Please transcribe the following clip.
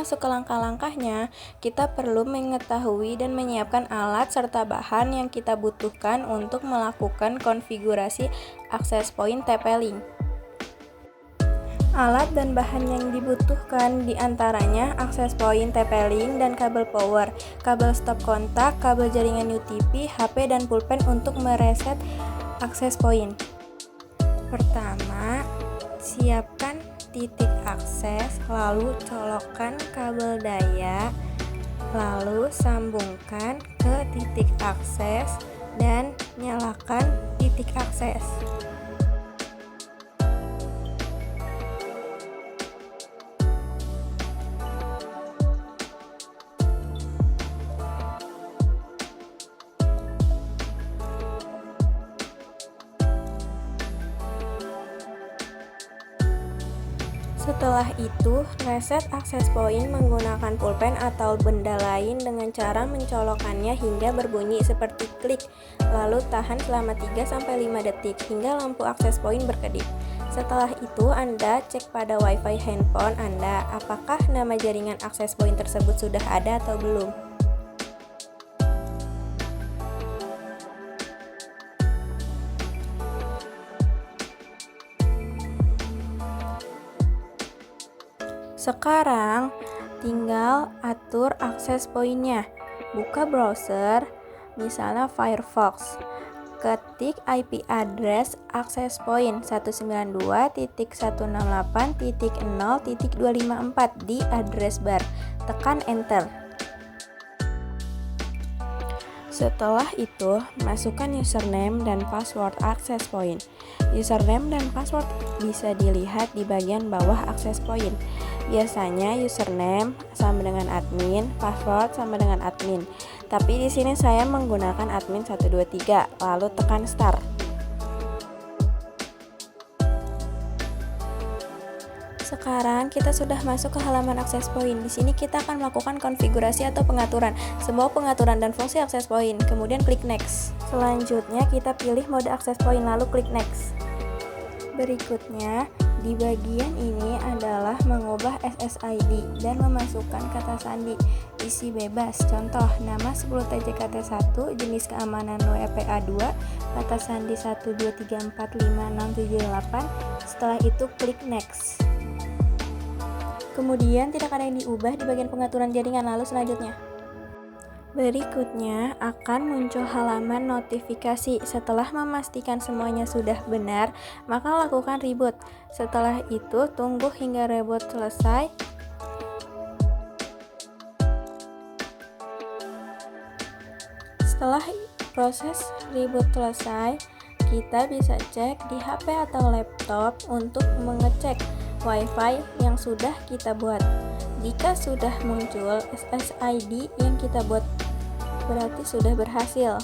masuk ke langkah-langkahnya, kita perlu mengetahui dan menyiapkan alat serta bahan yang kita butuhkan untuk melakukan konfigurasi akses point TP-Link. Alat dan bahan yang dibutuhkan diantaranya akses point TP-Link dan kabel power, kabel stop kontak, kabel jaringan UTP, HP, dan pulpen untuk mereset akses point. Pertama, siapkan titik akses, lalu colokkan kabel daya, lalu sambungkan ke titik akses dan nyalakan titik akses. Setelah itu, reset akses point menggunakan pulpen atau benda lain dengan cara mencolokkannya hingga berbunyi seperti klik, lalu tahan selama 3-5 detik hingga lampu akses point berkedip. Setelah itu, Anda cek pada WiFi handphone Anda apakah nama jaringan akses point tersebut sudah ada atau belum. Sekarang tinggal atur akses point-nya. Buka browser, misalnya Firefox. Ketik IP address akses point 192.168.0.254 di address bar. Tekan enter. Setelah itu, masukkan username dan password akses point. Username dan password bisa dilihat di bagian bawah akses point. Biasanya username sama dengan admin, password sama dengan admin. Tapi di sini saya menggunakan admin 123, lalu tekan start. Sekarang kita sudah masuk ke halaman akses point. Di sini kita akan melakukan konfigurasi atau pengaturan semua pengaturan dan fungsi akses point. Kemudian klik next. Selanjutnya kita pilih mode akses point lalu klik next. Berikutnya, di bagian ini adalah mengubah SSID dan memasukkan kata sandi. Isi bebas, contoh nama 10 TJKT1, jenis keamanan WPA2, kata sandi 123456778. Setelah itu klik next. Kemudian tidak ada yang diubah di bagian pengaturan jaringan. Lalu selanjutnya, berikutnya akan muncul halaman notifikasi. Setelah memastikan semuanya sudah benar, maka lakukan reboot. Setelah itu tunggu hingga reboot selesai. Setelah proses reboot selesai, kita bisa cek di HP atau laptop untuk mengecek WiFi yang sudah kita buat. Jika sudah muncul SSID yang kita buat, berarti sudah berhasil.